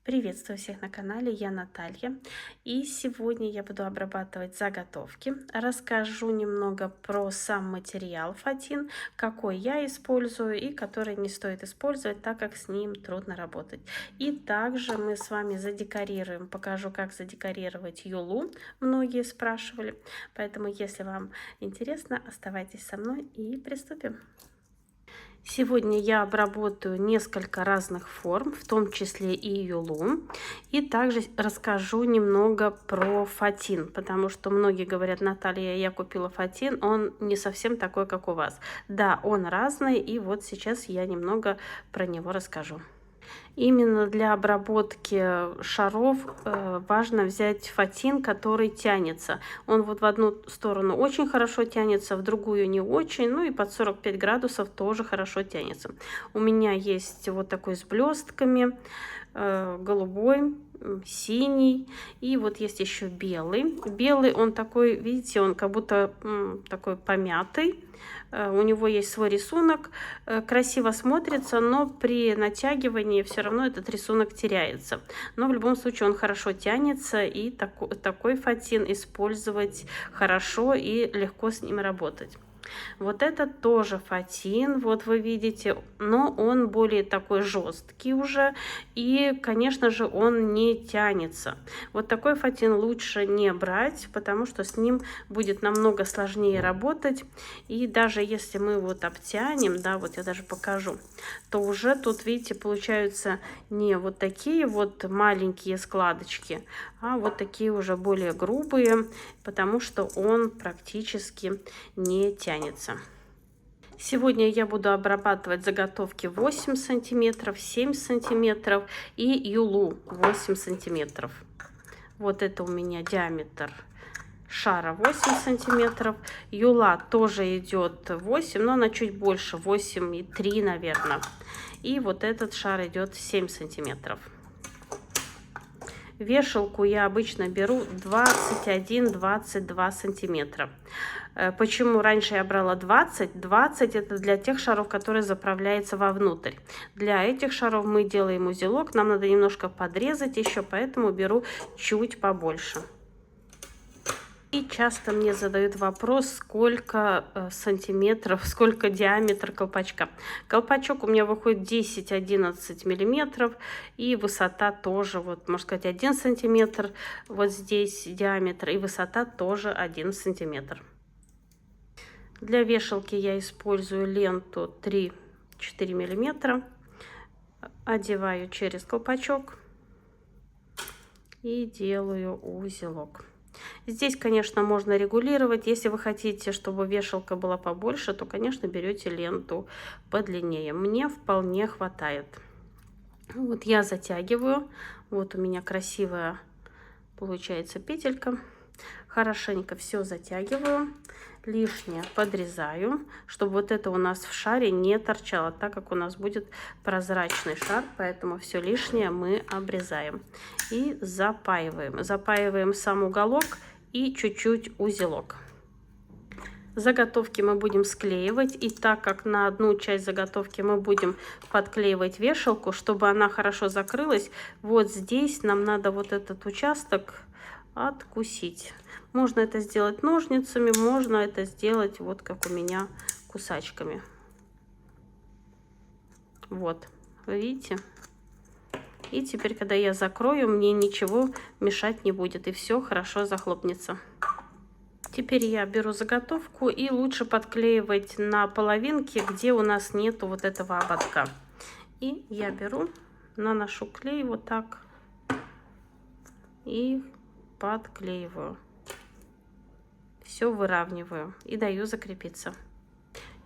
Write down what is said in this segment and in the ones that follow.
Приветствую всех на канале, я Наталья. И сегодня я буду обрабатывать заготовки. Расскажу немного про сам материал фатин, какой я использую и который не стоит использовать, так как с ним трудно работать. И также мы с вами задекорируем, покажу, как задекорировать юлу. Многие спрашивали, поэтому если вам интересно, оставайтесь со мной и приступим. Сегодня я обработаю несколько разных форм, в том числе и юлу. И также расскажу немного про фатин, потому что многие говорят: Наталья, я купила фатин, он не совсем такой, как у вас. Да, он разный, и вот сейчас я немного про него расскажу. Именно для обработки шаров важно взять фатин, который тянется. Он вот в одну сторону очень хорошо тянется, в другую не очень, ну и под 45 градусов тоже хорошо тянется. У меня есть вот такой с блестками, голубой, синий, и вот есть еще белый. Белый, он такой, видите, он как будто такой помятый. У него есть свой рисунок, красиво смотрится, но при натягивании все равно этот рисунок теряется. Но в любом случае он хорошо тянется, и такой фатин использовать хорошо и легко с ним работать. Вот это тоже фатин, вот вы видите, но он более такой жесткий уже, и, конечно же, он не тянется. Вот такой фатин лучше не брать, потому что с ним будет намного сложнее работать, и даже если мы вот обтянем, да, вот я даже покажу, то уже тут, видите, получаются не вот такие вот маленькие складочки, а вот такие уже более грубые, потому что он практически не тянется. Сегодня я буду обрабатывать заготовки 8 сантиметров, 7 сантиметров и юлу 8 сантиметров. Вот это у меня диаметр шара 8 сантиметров. Юла тоже идет 8, но она чуть больше, 8,3, наверное. И вот этот шар идет 7 сантиметров. Вешалку я обычно беру 21-22 сантиметра. Почему раньше я брала 20? 20 это для тех шаров, которые заправляются вовнутрь. Для этих шаров мы делаем узелок, нам надо немножко подрезать еще, поэтому беру чуть побольше. И часто мне задают вопрос, сколько сантиметров, сколько диаметр колпачка. Колпачок у меня выходит 10-11 миллиметров, и высота тоже, вот можно сказать, 1 сантиметр, вот здесь диаметр, и высота тоже 1 сантиметр. Для вешалки я использую ленту 3-4 миллиметра, одеваю через колпачок и делаю узелок. Здесь, конечно, можно регулировать. Если вы хотите, чтобы вешалка была побольше, то, конечно, берете ленту подлиннее. Мне вполне хватает. Вот я затягиваю. Вот у меня красивая получается петелька. Хорошенько все затягиваю. Лишнее подрезаю, чтобы вот это у нас в шаре не торчало, так как у нас будет прозрачный шар, поэтому все лишнее мы обрезаем и запаиваем. Запаиваем сам уголок и чуть-чуть узелок. Заготовки мы будем склеивать, и так как на одну часть заготовки мы будем подклеивать вешалку, чтобы она хорошо закрылась, вот здесь нам надо вот этот участок откусить. Можно это сделать ножницами, можно это сделать вот как у меня кусачками. Вот, вы видите? И теперь, когда я закрою, мне ничего мешать не будет, и все хорошо захлопнется. Теперь я беру заготовку, и лучше подклеивать на половинке, где у нас нету вот этого ободка. И я беру, наношу клей вот так и подклеиваю. Все выравниваю и даю закрепиться.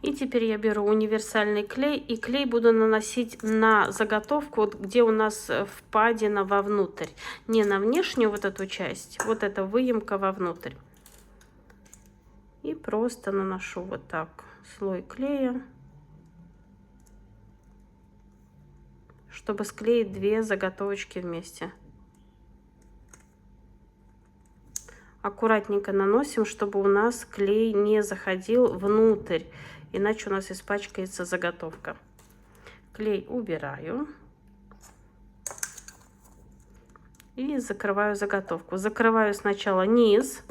И теперь я беру универсальный клей, и клей буду наносить на заготовку, где у нас впадина вовнутрь. Не на внешнюю вот эту часть, вот эта выемка вовнутрь. И просто наношу вот так слой клея, чтобы склеить две заготовочки вместе. Аккуратненько наносим, чтобы у нас клей не заходил внутрь, иначе у нас испачкается заготовка. Клей убираю. И закрываю заготовку. Закрываю сначала низ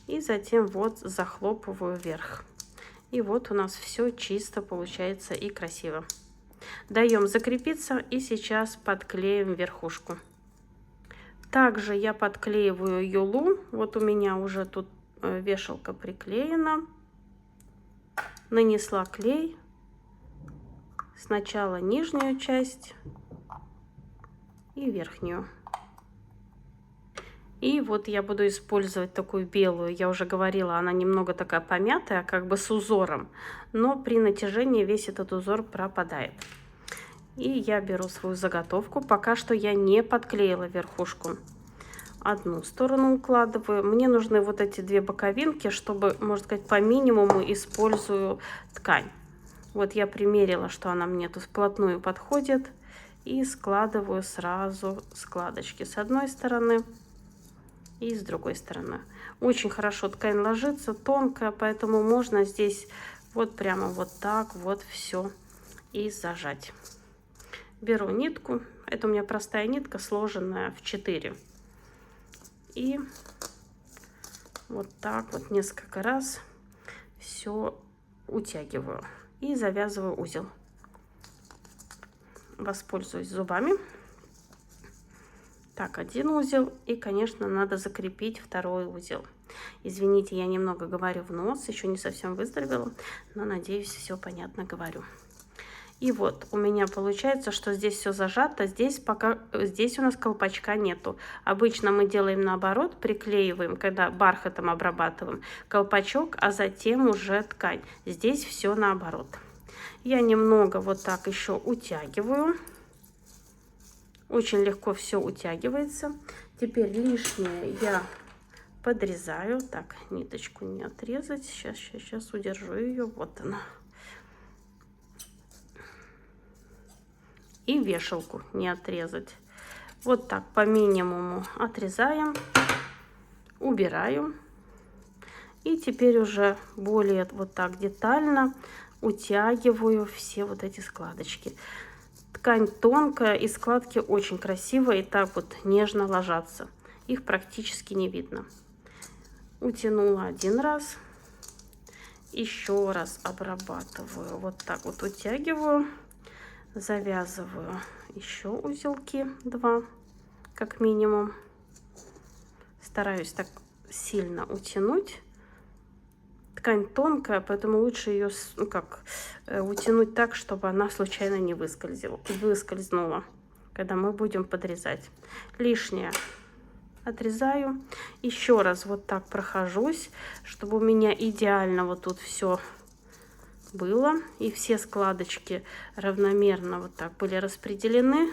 и затем вот захлопываю вверх. И вот у нас все чисто получается и красиво. Даем закрепиться и сейчас подклеим верхушку. Также я подклеиваю юлу. Вот у меня уже тут вешалка приклеена. Нанесла клей. Сначала нижнюю часть и верхнюю. И вот я буду использовать такую белую. Я уже говорила, она немного такая помятая, как бы с узором. Но при натяжении весь этот узор пропадает. И я беру свою заготовку. Пока что я не подклеила верхушку. Одну сторону укладываю. Мне нужны вот эти две боковинки, чтобы, можно сказать, по минимуму использую ткань. Вот я примерила, что она мне тут вплотную подходит. И складываю сразу складочки с одной стороны и с другой стороны. Очень хорошо ткань ложится, тонкая, поэтому можно здесь вот прямо вот так вот все и зажать. Беру нитку. Это у меня простая нитка, сложенная в 4. И вот так вот несколько раз все утягиваю и завязываю узел. Воспользуюсь зубами. Так, один узел. И, конечно, надо закрепить второй узел. Извините, я немного говорю в нос, еще не совсем выздоровела, но, надеюсь, все понятно говорю. И вот у меня получается, что здесь все зажато, здесь у нас колпачка нету. Обычно мы делаем наоборот, приклеиваем, когда бархатом обрабатываем колпачок, а затем уже ткань. Здесь все наоборот. Я немного вот так еще утягиваю. Очень легко все утягивается. Теперь лишнее я подрезаю. Так, ниточку не отрезать. Сейчас удержу ее. Вот она. И вешалку не отрезать. Вот так по минимуму отрезаем. Убираю. И теперь уже более вот так детально утягиваю все вот эти складочки. Ткань тонкая и складки очень красивые и так вот нежно ложатся. Их практически не видно. Утянула один раз. Еще раз обрабатываю. Вот так вот утягиваю. Завязываю еще узелки 2, как минимум. Стараюсь так сильно утянуть. Ткань тонкая, поэтому лучше ее утянуть так, чтобы она случайно не выскользнула, когда мы будем подрезать. Лишнее отрезаю. Еще раз вот так прохожусь, чтобы у меня идеально вот тут все было. И все складочки равномерно вот так были распределены.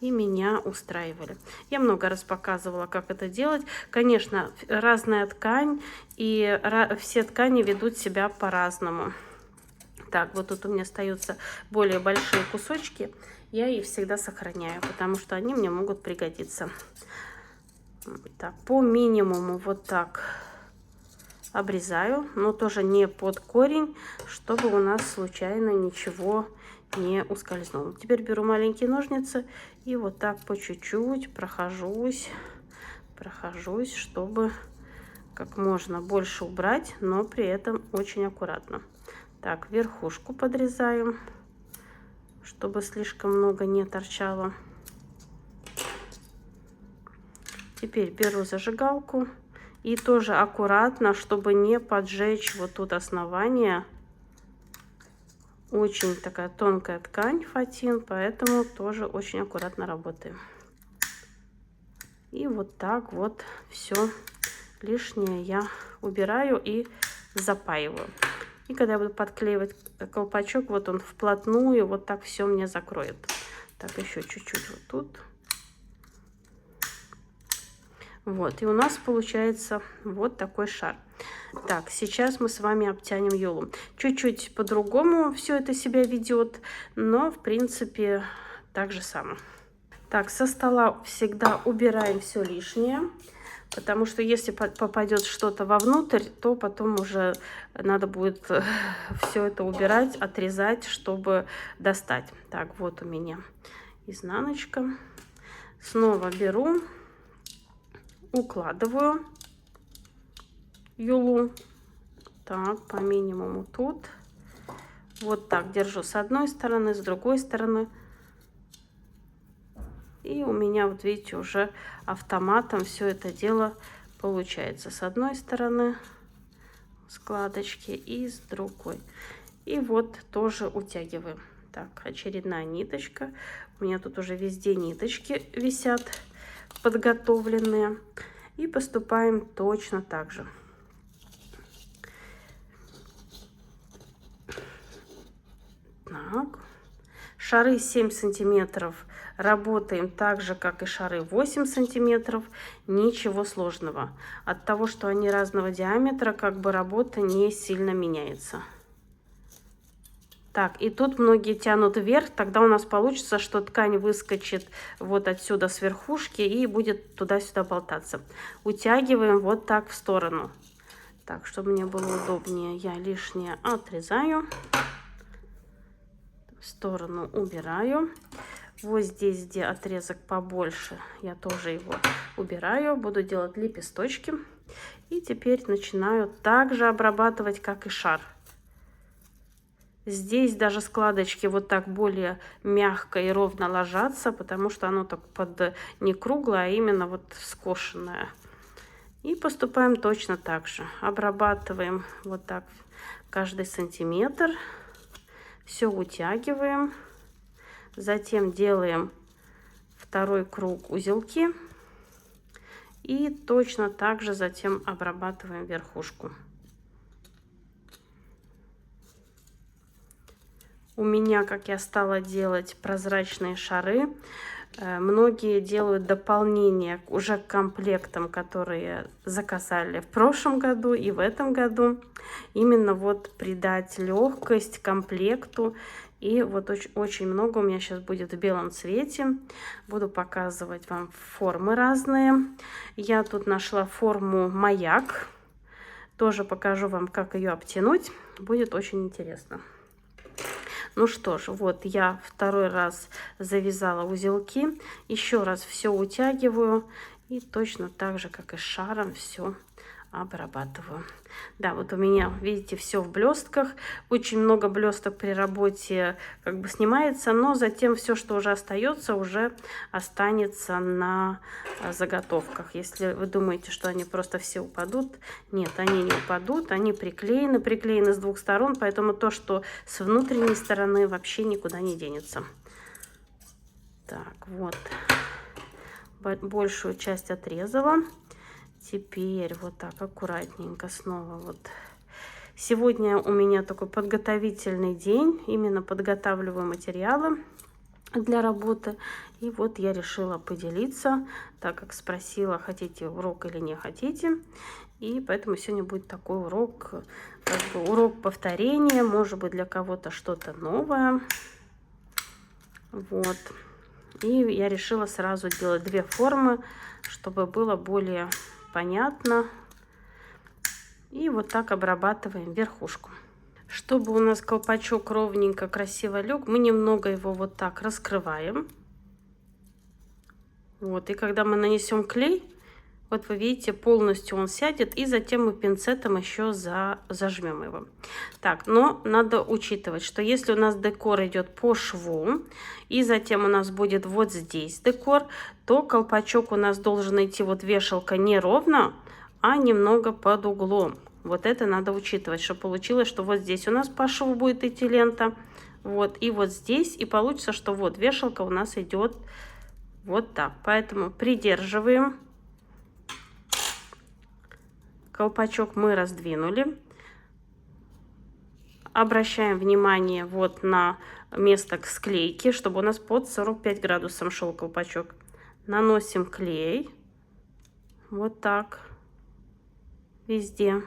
И меня устраивали. Я много раз показывала, как это делать. Конечно, разная ткань, и все ткани ведут себя по-разному. Так, вот тут у меня остаются более большие кусочки. Я их всегда сохраняю, потому что они мне могут пригодиться. Так, по минимуму вот так обрезаю, но тоже не под корень, чтобы у нас случайно ничего не ускользнуло. Теперь беру маленькие ножницы и вот так по чуть-чуть прохожусь, чтобы как можно больше убрать, но при этом очень аккуратно. Так, верхушку подрезаем, чтобы слишком много не торчало. Теперь беру зажигалку и тоже аккуратно, чтобы не поджечь вот тут основание. Очень такая тонкая ткань фатин, поэтому тоже очень аккуратно работаем. И вот так вот все лишнее я убираю и запаиваю. И когда я буду подклеивать колпачок, вот он вплотную, вот так все мне закроет. Так, еще чуть-чуть вот тут. Вот, и у нас получается вот такой шар. Так, сейчас мы с вами обтянем юлу. Чуть-чуть по-другому все это себя ведет, но в принципе так же само. Так, со стола всегда убираем все лишнее, потому что если попадет что-то вовнутрь, то потом уже надо будет все это убирать, отрезать, чтобы достать. Так, вот у меня изнаночка. Снова беру, укладываю юлу. Так, по минимуму тут. Вот так держу с одной стороны, с другой стороны. И у меня, вот видите, уже автоматом все это дело получается. С одной стороны складочки и с другой. И вот тоже утягиваем. Так, очередная ниточка. У меня тут уже везде ниточки висят, подготовленные. И поступаем точно так же. Так. Шары 7 сантиметров работаем так же, как и шары 8 сантиметров. Ничего сложного. От того, что они разного диаметра, как бы работа не сильно меняется. Так, и тут многие тянут вверх, тогда у нас получится, что ткань выскочит вот отсюда с верхушки и будет туда-сюда болтаться. Утягиваем вот так в сторону. Так, чтобы мне было удобнее, я лишнее отрезаю. В сторону убираю. Вот здесь, где отрезок побольше, я тоже его убираю. Буду делать лепесточки. И теперь начинаю также обрабатывать, как и шар. Здесь даже складочки вот так более мягко и ровно ложатся, потому что оно так под не круглое, а именно вот скошенное. И поступаем точно так же. Обрабатываем вот так каждый сантиметр. Все утягиваем. Затем делаем второй круг узелки. И точно так же затем обрабатываем верхушку. У меня, как я стала делать прозрачные шары, многие делают дополнение уже к комплектам, которые заказали в прошлом году и в этом году. Именно вот придать легкость комплекту. И вот очень много у меня сейчас будет в белом цвете. Буду показывать вам формы разные. Я тут нашла форму маяк. Тоже покажу вам, как ее обтянуть. Будет очень интересно. Ну что ж, вот я второй раз завязала узелки. Еще раз все утягиваю. И точно так же, как и с шаром, все обрабатываю. Да, вот у меня, видите, все в блестках. Очень много блесток при работе как бы снимается, но затем все, что уже остается, уже останется на заготовках. Если вы думаете, что они просто все упадут, нет, они не упадут, они приклеены с двух сторон, поэтому то, что с внутренней стороны, вообще никуда не денется. Так, вот, большую часть отрезала. Теперь вот так аккуратненько снова вот. Сегодня у меня такой подготовительный день. Именно подготавливаю материалы для работы. И вот я решила поделиться, так как спросила, хотите урок или не хотите. И поэтому сегодня будет такой урок, как бы урок повторения. Может быть, для кого-то что-то новое. Вот. И я решила сразу делать две формы, чтобы было более понятно. И вот так обрабатываем верхушку. Чтобы у нас колпачок ровненько, красиво лег, мы немного его вот так раскрываем. Вот, и когда мы нанесем клей, вот вы видите, полностью он сядет, и затем мы пинцетом еще зажмем его. Так, но надо учитывать, что если у нас декор идет по шву, и затем у нас будет вот здесь декор, то колпачок у нас должен идти, вот вешалка не ровно, а немного под углом. Вот это надо учитывать, чтобы получилось, что вот здесь у нас по шву будет идти лента, вот, и вот здесь, и получится, что вот вешалка у нас идет вот так. Поэтому придерживаем. Колпачок мы раздвинули. Обращаем внимание вот на место склейки, чтобы у нас под 45 градусов шел колпачок. Наносим клей. Вот так. Везде.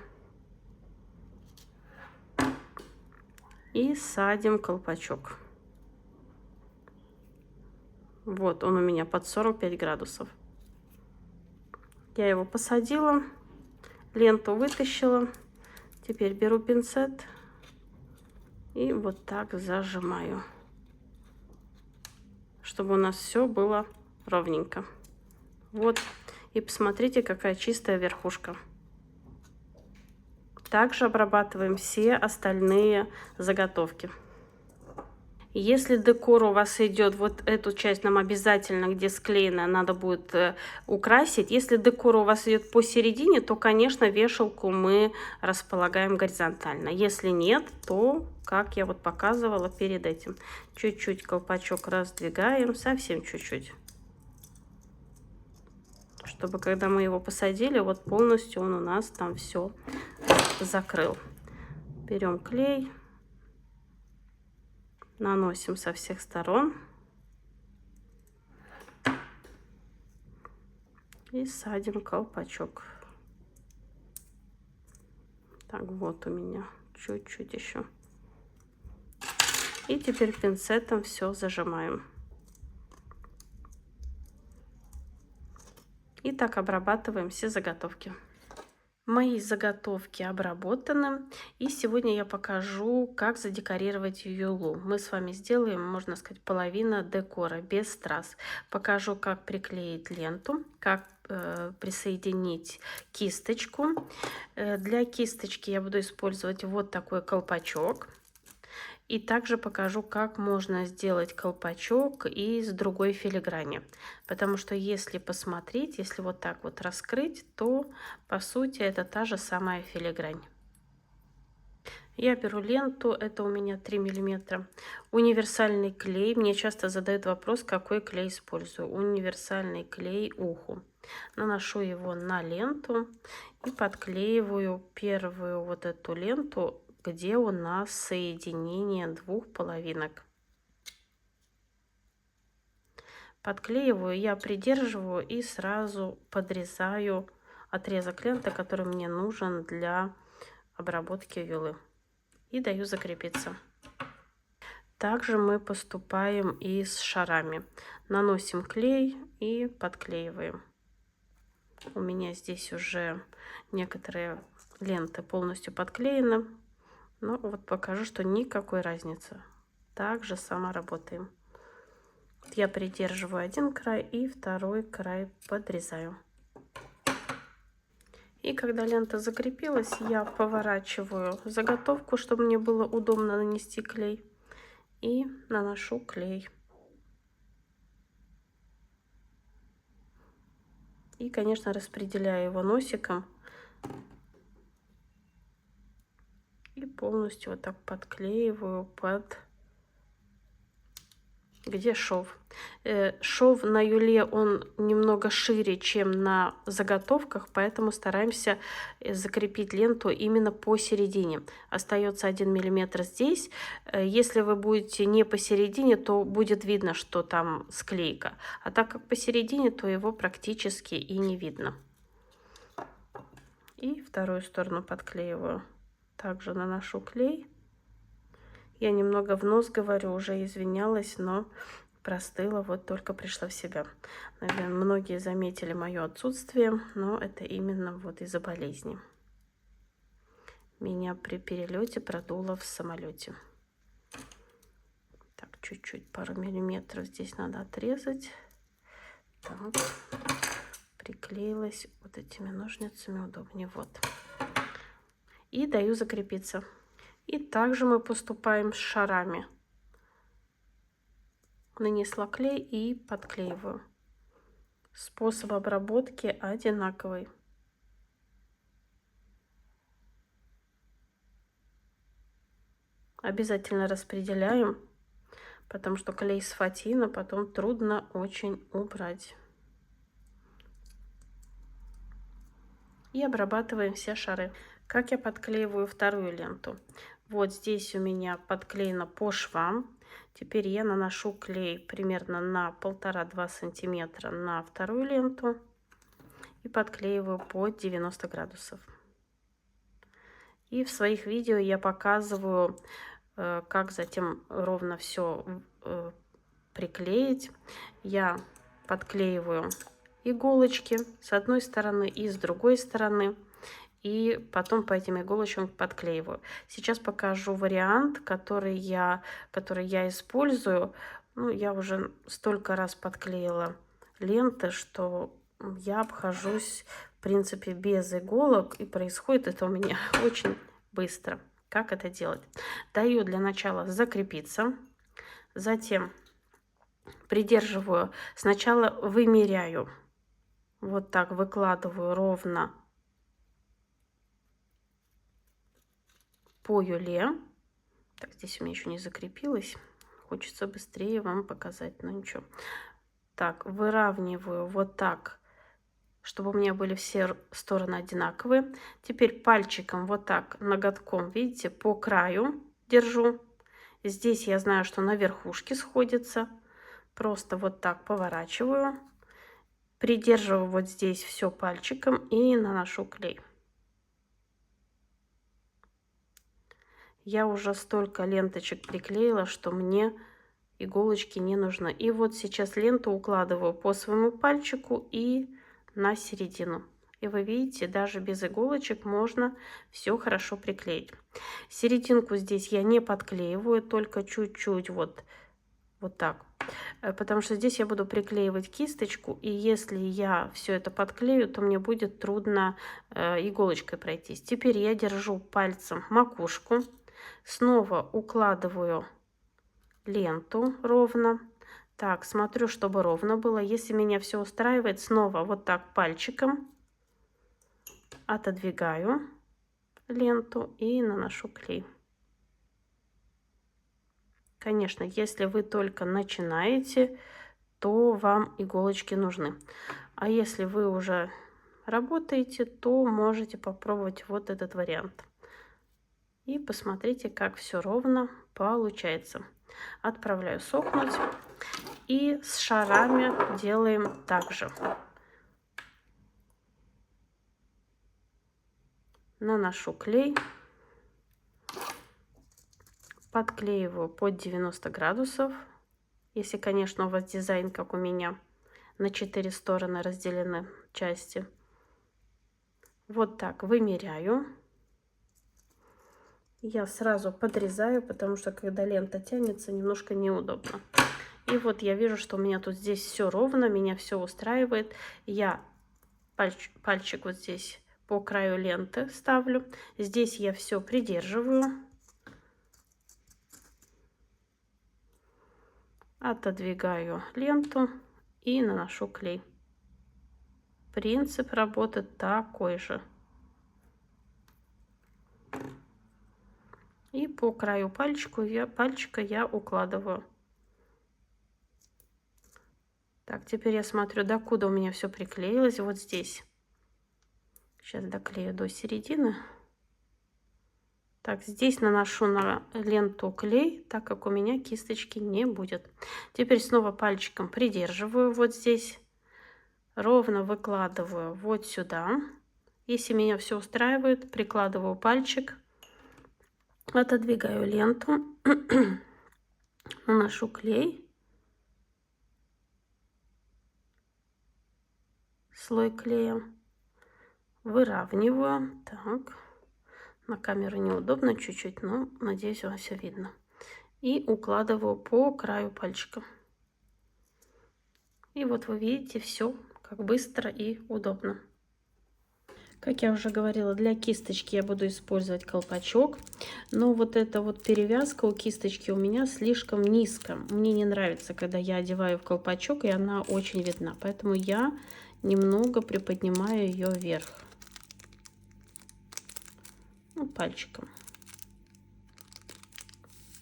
И садим колпачок. Вот он у меня под 45 градусов. Я его посадила. Ленту вытащила. Теперь беру пинцет и вот так зажимаю, чтобы у нас все было ровненько. Вот. И посмотрите, какая чистая верхушка. Также обрабатываем все остальные заготовки. Если декор у вас идет, вот эту часть нам обязательно, где склеено, надо будет украсить. Если декор у вас идет посередине, то, конечно, вешалку мы располагаем горизонтально. Если нет, то, как я вот показывала перед этим, чуть-чуть колпачок раздвигаем, совсем чуть-чуть. Чтобы когда мы его посадили, вот полностью он у нас там все закрыл. Берем клей. Наносим со всех сторон и садим колпачок. Так, вот у меня чуть-чуть еще. И теперь пинцетом все зажимаем. И так обрабатываем все заготовки. Мои заготовки обработаны, и сегодня я покажу, как задекорировать юлу. Мы с вами сделаем, можно сказать, половина декора без страз. Покажу, как приклеить ленту, как присоединить кисточку. Для кисточки я буду использовать вот такой колпачок. И также покажу, как можно сделать колпачок из другой филиграни. Потому что если посмотреть, если вот так вот раскрыть, то по сути это та же самая филигрань. Я беру ленту, это у меня 3 миллиметра. Универсальный клей. Мне часто задают вопрос, какой клей использую. Универсальный клей уху. Наношу его на ленту и подклеиваю первую вот эту ленту, где у нас соединение двух половинок. Подклеиваю, я придерживаю и сразу подрезаю отрезок ленты, который мне нужен для обработки юлы. И даю закрепиться. Также мы поступаем и с шарами. Наносим клей и подклеиваем. У меня здесь уже некоторые ленты полностью подклеены. Но вот покажу, что никакой разницы. Так же само работаем. Я придерживаю один край и второй край подрезаю. И когда лента закрепилась, я поворачиваю заготовку, чтобы мне было удобно нанести клей. И наношу клей. И, конечно, распределяю его носиком. И полностью вот так подклеиваю под где шов. Шов на юле он немного шире, чем на заготовках, поэтому стараемся закрепить ленту именно посередине. Остается 1 миллиметр здесь. Если вы будете не посередине, то будет видно, что там склейка. А так как посередине, то его практически и не видно. И вторую сторону подклеиваю. Также наношу клей. Я немного в нос говорю, уже извинялась, но простыла, вот только пришла в себя. Наверное, многие заметили мое отсутствие, но это именно вот из-за болезни. Меня при перелете продуло в самолете. Так, чуть-чуть, пару миллиметров здесь надо отрезать. Так, приклеилась вот этими ножницами, удобнее, вот. И даю закрепиться. И также мы поступаем с шарами. Нанесла клей и подклеиваю. Способ обработки одинаковый. Обязательно распределяем, потому что клей с фатина потом трудно очень убрать. И обрабатываем все шары. Как я подклеиваю вторую ленту? Вот здесь у меня подклеено по швам. Теперь я наношу клей примерно на 1,5-2 сантиметра на вторую ленту и подклеиваю под 90 градусов. И в своих видео я показываю, как затем ровно все приклеить. Я подклеиваю иголочки с одной стороны и с другой стороны. И потом по этим иголочкам подклеиваю. Сейчас покажу вариант, который я использую. Ну, я уже столько раз подклеила ленты, что я обхожусь, в принципе, без иголок, и происходит это у меня очень быстро. Как это делать? Даю для начала закрепиться, затем придерживаю, сначала вымеряю, вот так выкладываю ровно по юле. Так, здесь у меня еще не закрепилось. Хочется быстрее вам показать, но ничего. Так, выравниваю вот так, чтобы у меня были все стороны одинаковые. Теперь пальчиком вот так, ноготком, видите, по краю держу. Здесь я знаю, что на верхушке сходится. Просто вот так поворачиваю. Придерживаю вот здесь все пальчиком и наношу клей. Я уже столько ленточек приклеила, что мне иголочки не нужны. И вот сейчас ленту укладываю по своему пальчику и на середину. И вы видите, даже без иголочек можно все хорошо приклеить. Серединку здесь я не подклеиваю, только чуть-чуть вот так. Потому что здесь я буду приклеивать кисточку, и если я все это подклею, то мне будет трудно иголочкой пройтись. Теперь я держу пальцем макушку, снова укладываю ленту ровно. Так, смотрю, чтобы ровно было. Если меня все устраивает, снова вот так пальчиком отодвигаю ленту и наношу клей. Конечно, если вы только начинаете, то вам иголочки нужны. А если вы уже работаете, то можете попробовать вот этот вариант. И посмотрите, как все ровно получается. Отправляю сохнуть. И с шарами делаем так же. Наношу клей. Подклеиваю под 90 градусов. Если, конечно, у вас дизайн, как у меня, на 4 стороны разделены части. Вот так вымеряю. Я сразу подрезаю, потому что когда лента тянется, немножко неудобно. И вот я вижу, что у меня тут здесь все ровно, меня все устраивает. Я пальчик вот здесь по краю ленты ставлю. Здесь я все придерживаю. Отодвигаю ленту и наношу клей. Принцип работы такой же. И по краю пальчика я укладываю. Так, теперь я смотрю, докуда у меня все приклеилось. Вот здесь. Сейчас доклею до середины. Так, здесь наношу на ленту клей, так как у меня кисточки не будет. Теперь снова пальчиком придерживаю вот здесь. Ровно выкладываю вот сюда. Если меня все устраивает, прикладываю пальчик. Отодвигаю ленту. Наношу клей. Слой клея. Выравниваю. Так. На камеру неудобно чуть-чуть, но надеюсь, вам все видно. И укладываю по краю пальчика. И вот вы видите, все как быстро и удобно. Как я уже говорила, для кисточки я буду использовать колпачок. Но вот эта вот перевязка у кисточки у меня слишком низко. Мне не нравится, когда я одеваю в колпачок, и она очень видна. Поэтому я немного приподнимаю ее вверх. Пальчиком.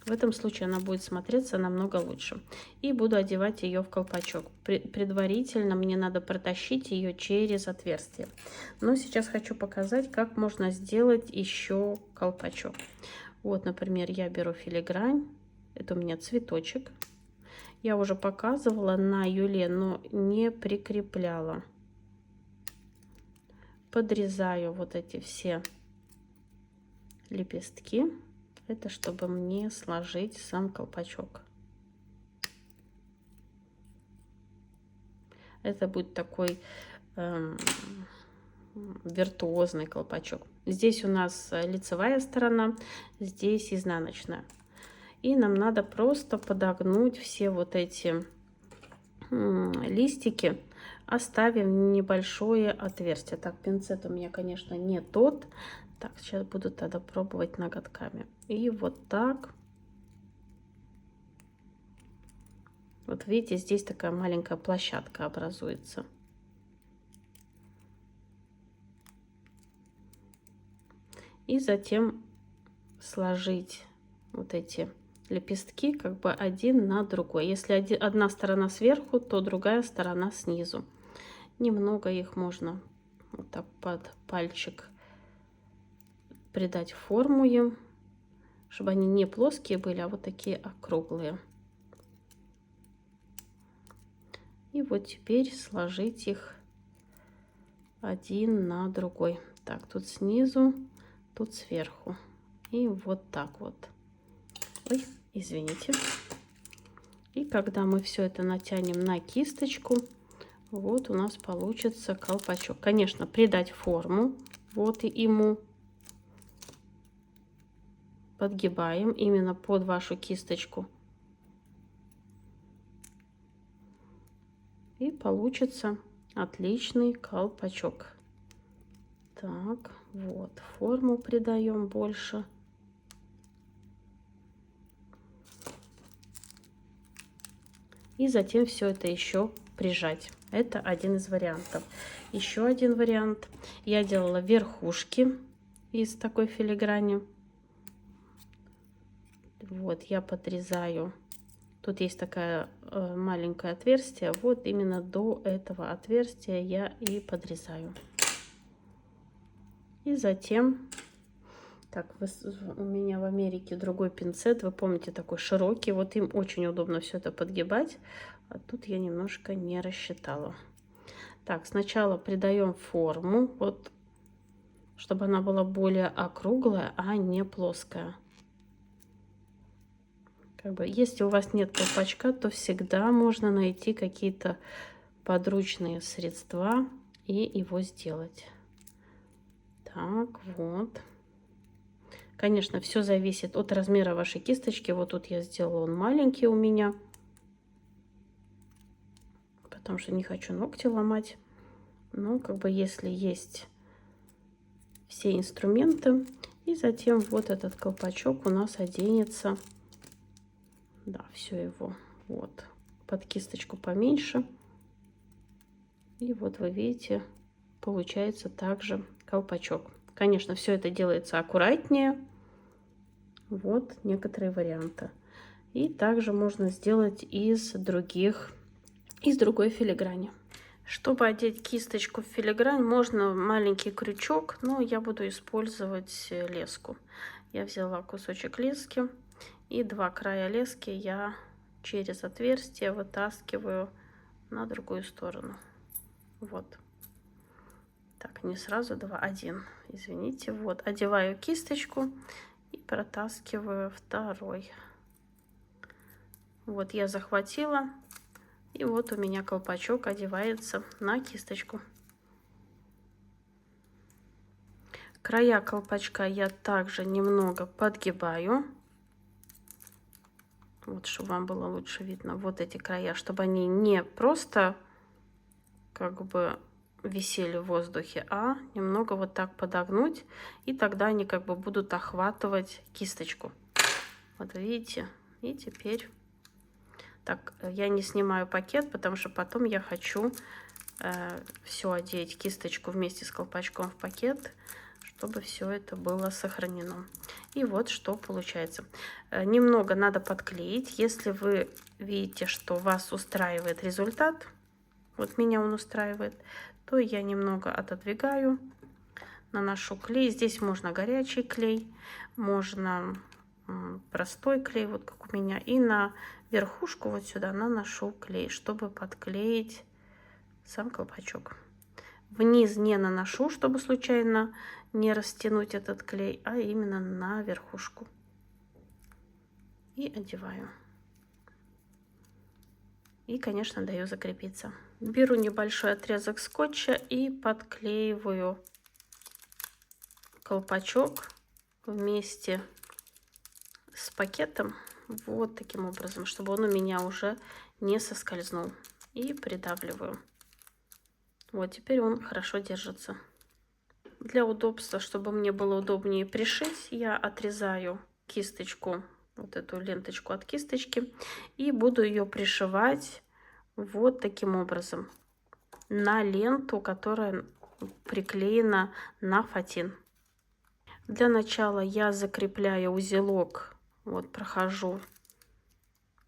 В этом случае она будет смотреться намного лучше. И буду одевать ее в колпачок. Предварительно мне надо протащить ее через отверстие. Но сейчас хочу показать, как можно сделать еще колпачок. Вот, например, я беру филигрань. Это у меня цветочек. Я уже показывала на юле, но не прикрепляла. Подрезаю вот эти все лепестки. Это чтобы мне сложить сам колпачок. Это будет такой виртуозный колпачок. Здесь у нас лицевая сторона, здесь изнаночная. И нам надо просто подогнуть все вот эти листики оставим небольшое отверстие. Так, пинцет у меня, конечно, не тот. Так, сейчас буду тогда пробовать ноготками. И вот так. Вот видите, здесь такая маленькая площадка образуется. И затем сложить вот эти лепестки как бы один на другой. Если одна сторона сверху, то другая сторона снизу. Немного их можно вот так под пальчик придать форму им, чтобы они не плоские были, а вот такие округлые. И вот теперь сложить их один на другой. Так, тут снизу, тут сверху. И вот так вот. Ой, извините. И когда мы все это натянем на кисточку, вот у нас получится колпачок. Конечно, придать форму вот и ему. Подгибаем именно под вашу кисточку. И получится отличный колпачок. Так, вот, форму придаем больше. И затем все это еще прижать. Это один из вариантов. Еще один вариант. Я делала верхушки из такой филиграни. Вот, я подрезаю. Тут есть такое маленькое отверстие. Вот именно до этого отверстия я и подрезаю. И затем, так, у меня в Америке другой пинцет, вы помните, такой широкий. Вот им очень удобно все это подгибать. А тут я немножко не рассчитала. Так, сначала придаем форму, вот, чтобы она была более округлая, а не плоская. Как бы, если у вас нет колпачка, то всегда можно найти какие-то подручные средства и его сделать. Так, вот. Конечно, все зависит от размера вашей кисточки. Вот тут я сделала, он маленький у меня, потому что не хочу ногти ломать. Но как бы если есть все инструменты, и затем вот этот колпачок у нас оденется. Да, все его вот под кисточку поменьше. И вот вы видите, получается также колпачок. Конечно, все это делается аккуратнее. Вот некоторые варианты. И также можно сделать из другой филиграни. Чтобы одеть кисточку в филигрань, можно маленький крючок, но я буду использовать леску. Я взяла кусочек лески, и два края лески я через отверстие вытаскиваю на другую сторону. Вот. Так, не сразу два, один, извините. Вот, одеваю кисточку и протаскиваю второй. Вот я захватила, и вот у меня колпачок одевается на кисточку. Края колпачка я также немного подгибаю. Вот, чтобы вам было лучше видно. Вот эти края, чтобы они не просто как бы висели в воздухе, а немного вот так подогнуть, и тогда они как бы будут охватывать кисточку. Вот видите? И теперь так, я не снимаю пакет, потому что потом я хочу все одеть, кисточку вместе с колпачком в пакет, чтобы все это было сохранено. И вот что получается. Немного надо подклеить. Если вы видите, что вас устраивает результат, вот меня он устраивает, то я немного отодвигаю, наношу клей. Здесь можно горячий клей, можно простой клей, вот как у меня. И на верхушку вот сюда наношу клей, чтобы подклеить сам колпачок. Вниз не наношу, чтобы случайно не растянуть этот клей, а именно на верхушку. И одеваю. И, конечно, даю закрепиться. Беру небольшой отрезок скотча и подклеиваю колпачок вместе с пакетом вот таким образом, чтобы он у меня уже не соскользнул. и придавливаю. Вот теперь он хорошо держится. Для удобства, чтобы мне было удобнее пришить, я отрезаю кисточку, вот эту ленточку от кисточки, и буду ее пришивать вот таким образом на ленту, которая приклеена на фатин. Для начала я закрепляю узелок, вот прохожу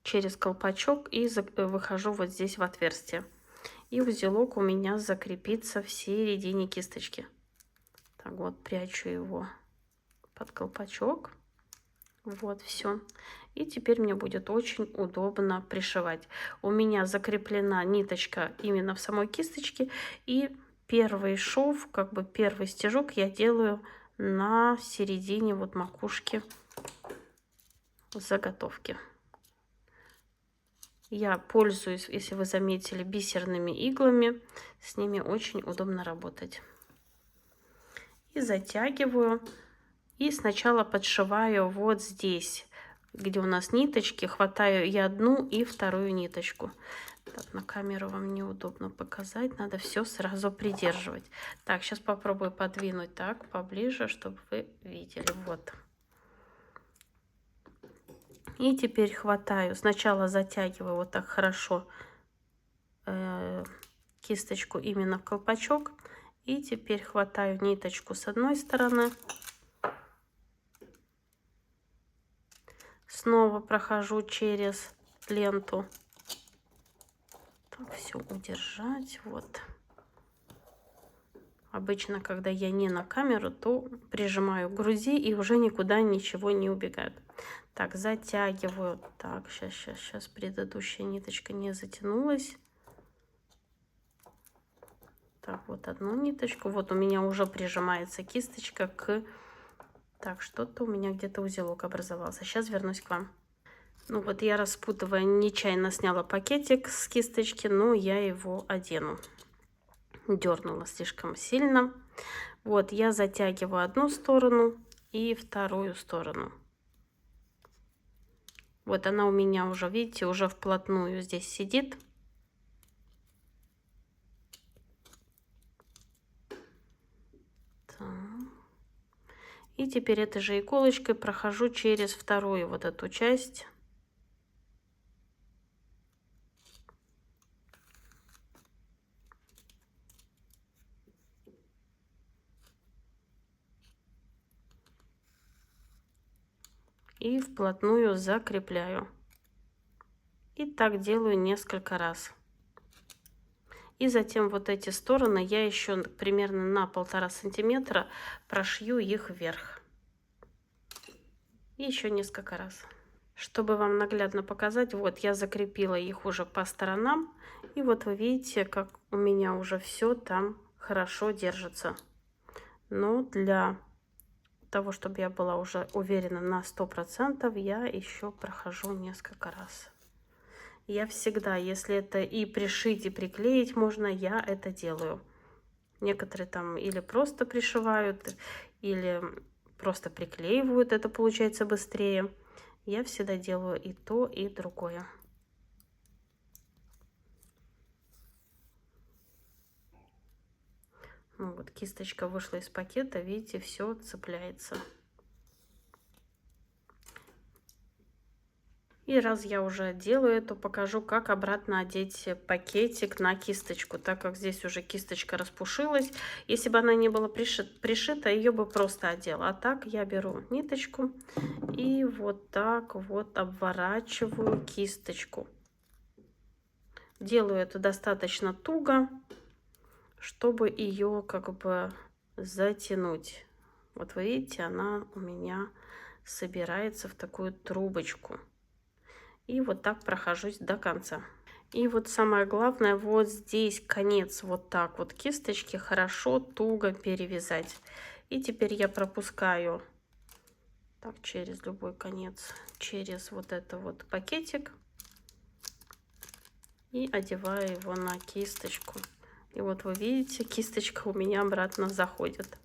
через колпачок и выхожу вот здесь в отверстие. И узелок у меня закрепится в середине кисточки. Так вот, прячу его под колпачок. Вот, все. И теперь мне будет очень удобно пришивать. У меня закреплена ниточка именно в самой кисточке. И первый шов, как бы первый стежок я делаю на середине вот макушки заготовки. Я пользуюсь, если вы заметили, бисерными иглами. С ними очень удобно работать. И затягиваю. И сначала подшиваю вот здесь, где у нас ниточки. Хватаю я одну и вторую ниточку. Так, на камеру вам неудобно показать. Надо все сразу придерживать. Так, сейчас попробую подвинуть так поближе, чтобы вы видели. Вот. И теперь хватаю. Сначала затягиваю вот так хорошо кисточку именно в колпачок. И теперь хватаю ниточку с одной стороны. Снова прохожу через ленту. Так, все удержать. Вот. Обычно, когда я не на камеру, то прижимаю к груди и уже никуда ничего не убегает. Так, затягиваю. Так, сейчас предыдущая ниточка не затянулась. Так, вот одну ниточку. Вот у меня уже прижимается кисточка к... Так, что-то у меня где-то узелок образовался. Сейчас вернусь к вам. Ну вот я, распутывая, нечаянно сняла пакетик с кисточки, но я его одену. Дернула слишком сильно. Вот я затягиваю одну сторону и вторую сторону. Вот она у меня уже, видите, уже вплотную здесь сидит. Так. И теперь этой же иголочкой прохожу через вторую вот эту часть. И вплотную закрепляю. И так делаю несколько раз. И затем вот эти стороны я еще примерно на 1,5 сантиметра прошью их вверх. И еще несколько раз. Чтобы вам наглядно показать, вот я закрепила их уже по сторонам. И вот вы видите, как у меня уже все там хорошо держится. Но для того, чтобы я была уже уверена на 100%, я еще прохожу несколько раз. Я всегда, если это и пришить, и приклеить можно, я это делаю. Некоторые там или просто пришивают, или просто приклеивают, это получается быстрее. Я всегда делаю и то, и другое. Ну вот кисточка вышла из пакета, видите, все цепляется. И раз я уже делаю это, покажу, как обратно одеть пакетик на кисточку, так как здесь уже кисточка распушилась. Если бы она не была пришита, ее бы просто одела. А так я беру ниточку и вот так вот обворачиваю кисточку. Делаю это достаточно туго, чтобы ее как бы затянуть. Вот вы видите, она у меня собирается в такую трубочку. И вот так прохожусь до конца. И вот самое главное, вот здесь конец вот так вот кисточки хорошо туго перевязать. И теперь я пропускаю так через любой конец, через вот это вот пакетик. И одеваю его на кисточку. И вот вы видите, кисточка у меня обратно заходит.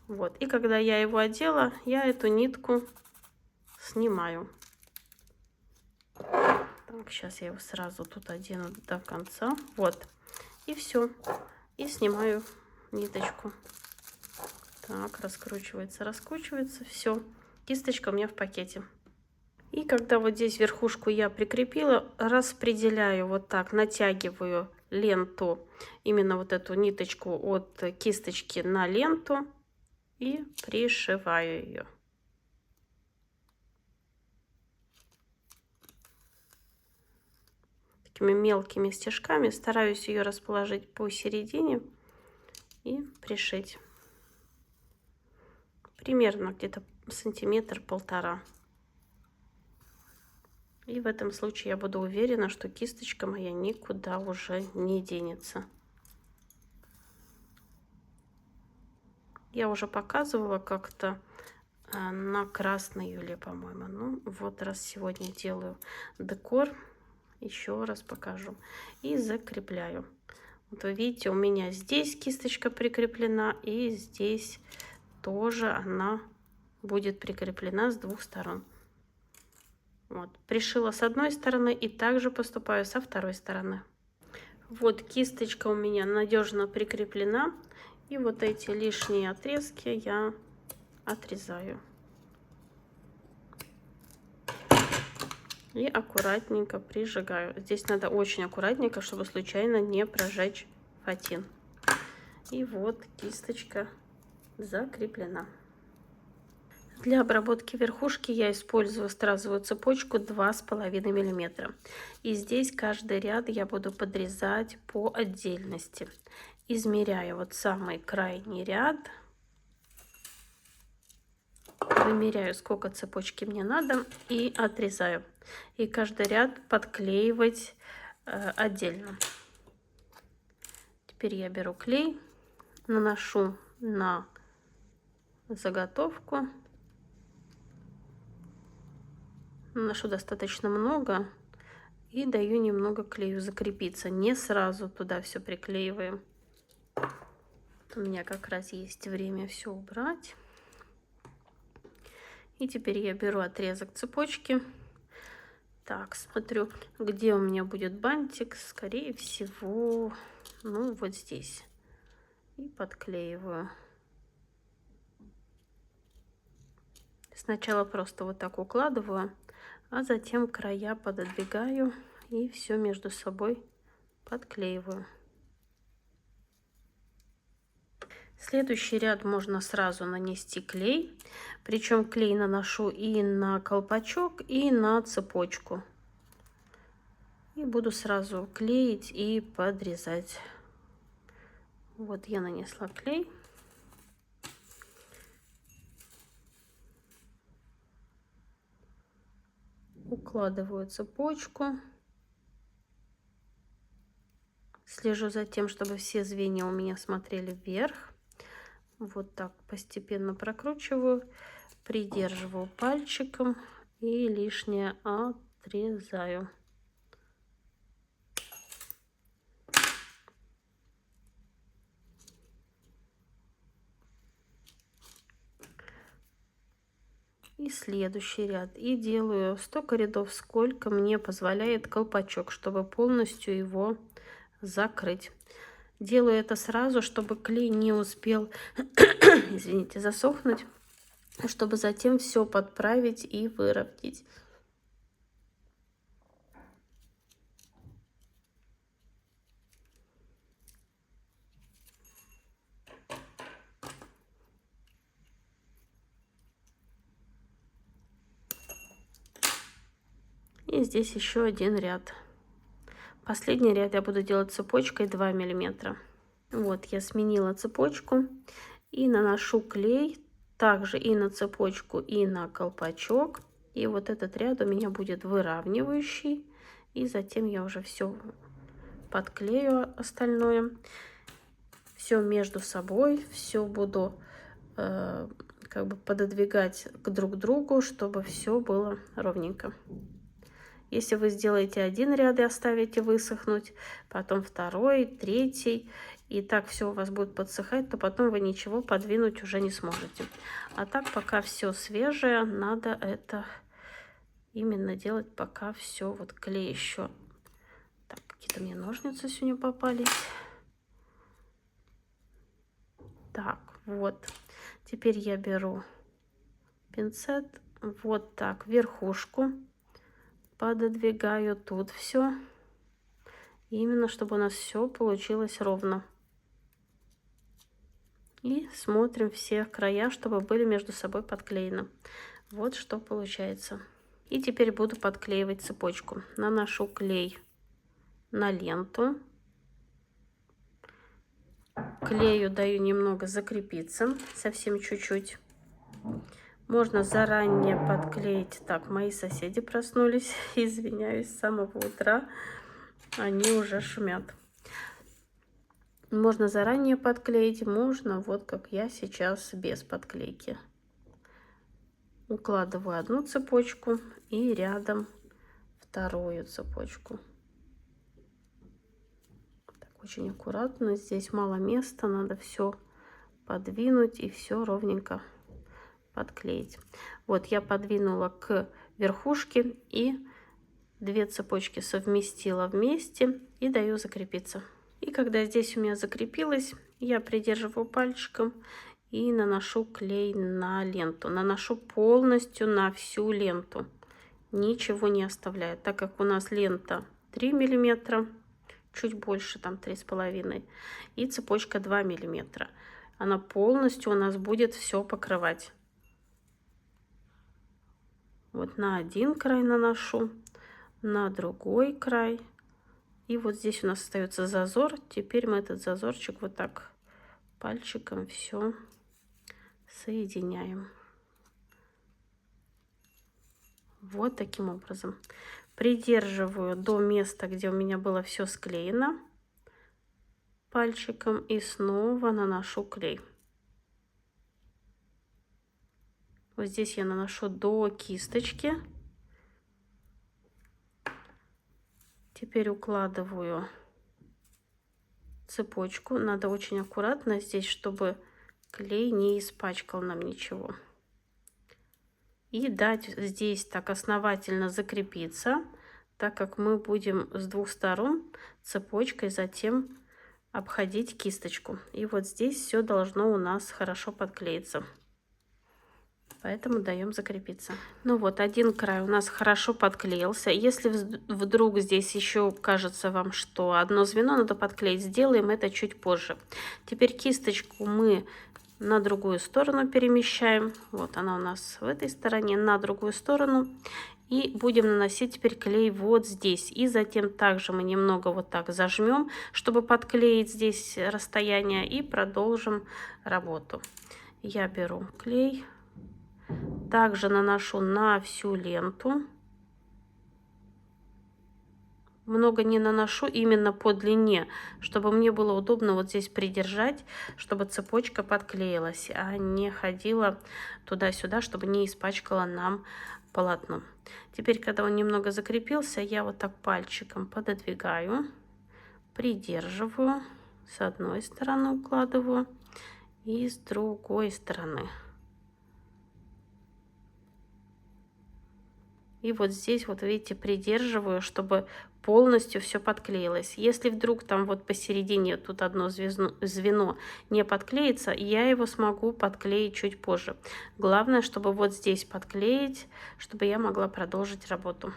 Вот. И когда я его одела, я эту нитку снимаю. Так, сейчас я его сразу тут одену до конца. Вот. И все. И снимаю ниточку. Так, раскручивается, раскручивается. Все. Кисточка у меня в пакете. И когда вот здесь верхушку я прикрепила, распределяю вот так, натягиваю ленту, именно вот эту ниточку от кисточки на ленту и пришиваю ее. Такими мелкими стежками стараюсь ее расположить посередине и пришить. Примерно где-то сантиметр-полтора. И в этом случае я буду уверена, что кисточка моя никуда уже не денется. Я уже показывала как-то на Красной Юле, по-моему. Ну, вот раз сегодня делаю декор, еще раз покажу. И закрепляю. Вот вы видите, у меня здесь кисточка прикреплена, и здесь тоже она будет прикреплена с двух сторон. Вот, пришила с одной стороны и также поступаю со второй стороны. Вот кисточка у меня надежно прикреплена. И вот эти лишние отрезки я отрезаю. И аккуратненько прижигаю. Здесь надо очень аккуратненько, чтобы случайно не прожечь фатин. И вот кисточка закреплена. Для обработки верхушки я использую стразовую цепочку 2,5 мм. И здесь каждый ряд я буду подрезать по отдельности. Измеряю вот самый крайний ряд. Вымеряю, сколько цепочки мне надо, и отрезаю. И каждый ряд подклеивать отдельно. Теперь я беру клей, наношу на заготовку. Наношу достаточно много и даю немного клею закрепиться. Не сразу туда все приклеиваем. У меня как раз есть время все убрать. И теперь я беру отрезок цепочки. Так, смотрю, где у меня будет бантик. Скорее всего, ну вот здесь. И подклеиваю. Сначала просто вот так укладываю, а затем края пододвигаю и все между собой подклеиваю. Следующий ряд можно сразу нанести клей, причем клей наношу и на колпачок, и на цепочку. И буду сразу клеить и подрезать. Вот я нанесла клей. Укладываю цепочку. Слежу за тем, чтобы все звенья у меня смотрели вверх. Вот так постепенно прокручиваю, придерживаю пальчиком и лишнее отрезаю. И следующий ряд. И делаю столько рядов, сколько мне позволяет колпачок, чтобы полностью его закрыть. Делаю это сразу, чтобы клей не успел, извините, засохнуть, чтобы затем все подправить и выровнять. И здесь еще один ряд. Последний ряд я буду делать цепочкой 2 мм. Вот я сменила цепочку и наношу клей также и на цепочку, и на колпачок. И вот этот ряд у меня будет выравнивающий. И затем я уже все подклею остальное. Все между собой, все буду как бы пододвигать друг к другу, чтобы все было ровненько. Если вы сделаете один ряд и оставите высохнуть, потом второй, третий, и так все у вас будет подсыхать, то потом вы ничего подвинуть уже не сможете. А так, пока все свежее, надо это именно делать, пока все вот клей еще. Так, какие-то мне ножницы сегодня попались. Так, вот. Теперь я беру пинцет, вот так верхушку пододвигаю тут все. Именно чтобы у нас все получилось ровно. И смотрим все края, чтобы были между собой подклеены. Вот что получается. И теперь буду подклеивать цепочку. Наношу клей на ленту. Клею даю немного закрепиться, совсем чуть-чуть. Можно заранее подклеить. Так, мои соседи проснулись, извиняюсь, с самого утра. Они уже шумят. Можно заранее подклеить, можно вот как я сейчас без подклейки. Укладываю одну цепочку и рядом вторую цепочку. Так, очень аккуратно, здесь мало места, надо все подвинуть и все ровненько подклеить. Вот я подвинула к верхушке и 2 цепочки совместила вместе и даю закрепиться. И когда здесь у меня закрепилось, я придерживаю пальчиком и наношу клей на ленту. Наношу полностью на всю ленту. Ничего не оставляю, так как у нас лента 3 миллиметра, чуть больше, там 3,5, и цепочка 2 миллиметра. Она полностью у нас будет все покрывать. Вот на один край наношу, на другой край. И вот здесь у нас остается зазор. Теперь мы этот зазорчик вот так пальчиком все соединяем. Вот таким образом. Придерживаю до места, где у меня было все склеено пальчиком, и снова наношу клей. Вот здесь я наношу до кисточки. Теперь укладываю цепочку. Надо очень аккуратно здесь, чтобы клей не испачкал нам ничего. И дать здесь так основательно закрепиться, так как мы будем с двух сторон цепочкой затем обходить кисточку. И вот здесь все должно у нас хорошо подклеиться. Поэтому даем закрепиться. Ну вот, один край у нас хорошо подклеился. Если вдруг здесь еще кажется вам, что одно звено надо подклеить, сделаем это чуть позже. Теперь кисточку мы на другую сторону перемещаем. Вот она у нас в этой стороне, на другую сторону. И будем наносить теперь клей вот здесь. И затем также мы немного вот так зажмем, чтобы подклеить здесь расстояние. И продолжим работу. Я беру клей. Также наношу на всю ленту. Много не наношу, именно по длине, чтобы мне было удобно вот здесь придержать, чтобы цепочка подклеилась, а не ходила туда-сюда, чтобы не испачкала нам полотно. Теперь, когда он немного закрепился, я вот так пальчиком пододвигаю, придерживаю, с одной стороны укладываю и с другой стороны. И вот здесь, вот видите, придерживаю, чтобы полностью все подклеилось. Если вдруг там вот посередине тут одно звено не подклеится, я его смогу подклеить чуть позже. Главное, чтобы вот здесь подклеить, чтобы я могла продолжить работу.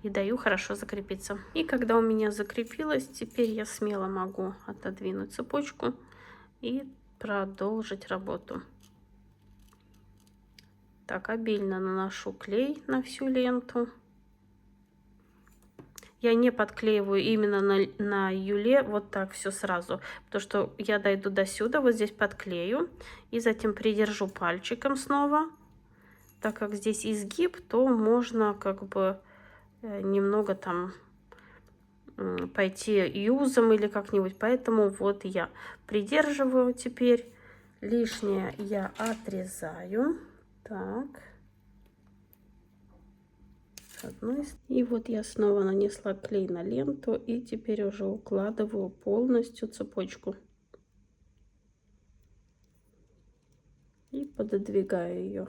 И даю хорошо закрепиться. И когда у меня закрепилось, теперь я смело могу отодвинуть цепочку и продолжить работу. Так, обильно наношу клей на всю ленту. Я не подклеиваю именно на юле вот так все сразу, потому что я дойду до сюда, вот здесь подклею и затем придержу пальчиком снова. Так как здесь изгиб, то можно как бы немного там пойти юзом или как-нибудь. Поэтому вот я придерживаю теперь. Лишнее я отрезаю. Так. И вот я снова нанесла клей на ленту и теперь уже укладываю полностью цепочку. И пододвигаю ее.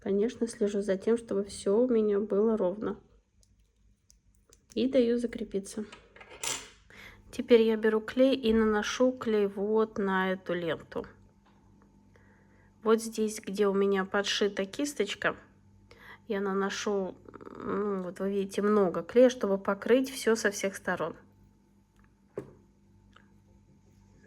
Конечно, слежу за тем, чтобы все у меня было ровно. И даю закрепиться. Теперь я беру клей и наношу клей вот на эту ленту. Вот здесь, где у меня подшита кисточка, я наношу, ну, вот вы видите, много клея, чтобы покрыть все со всех сторон.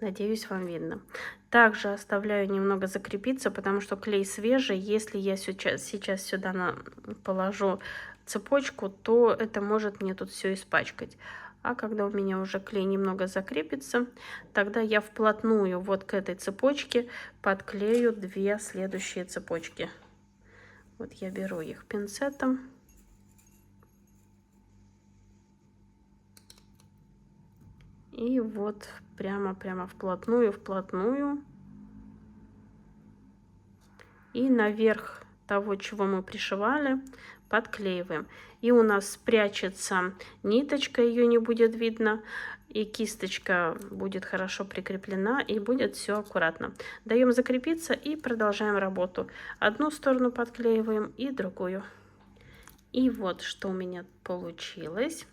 Надеюсь, вам видно. Также оставляю немного закрепиться, потому что клей свежий. Если я сейчас сюда положу цепочку, то это может мне тут все испачкать. А когда у меня уже клей немного закрепится, тогда я вплотную вот к этой цепочке подклею две следующие цепочки. Вот я беру их пинцетом. И вот прямо вплотную. И наверх того, чего мы пришивали, подклеиваем. И у нас спрячется ниточка, ее не будет видно. И кисточка будет хорошо прикреплена, и будет все аккуратно. Даем закрепиться и продолжаем работу. Одну сторону подклеиваем и другую. И вот что у меня получилось.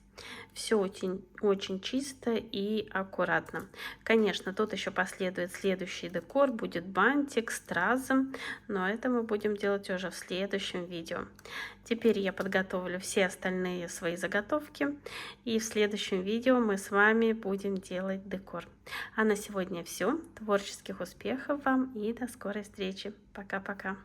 Все очень чисто и аккуратно. Конечно, тут еще последует следующий декор, будет бантик, стразы, но это мы будем делать уже в следующем видео. Теперь я подготовлю все остальные свои заготовки, и в следующем видео мы с вами будем делать декор. А на сегодня все. Творческих успехов вам и до скорой встречи. Пока-пока.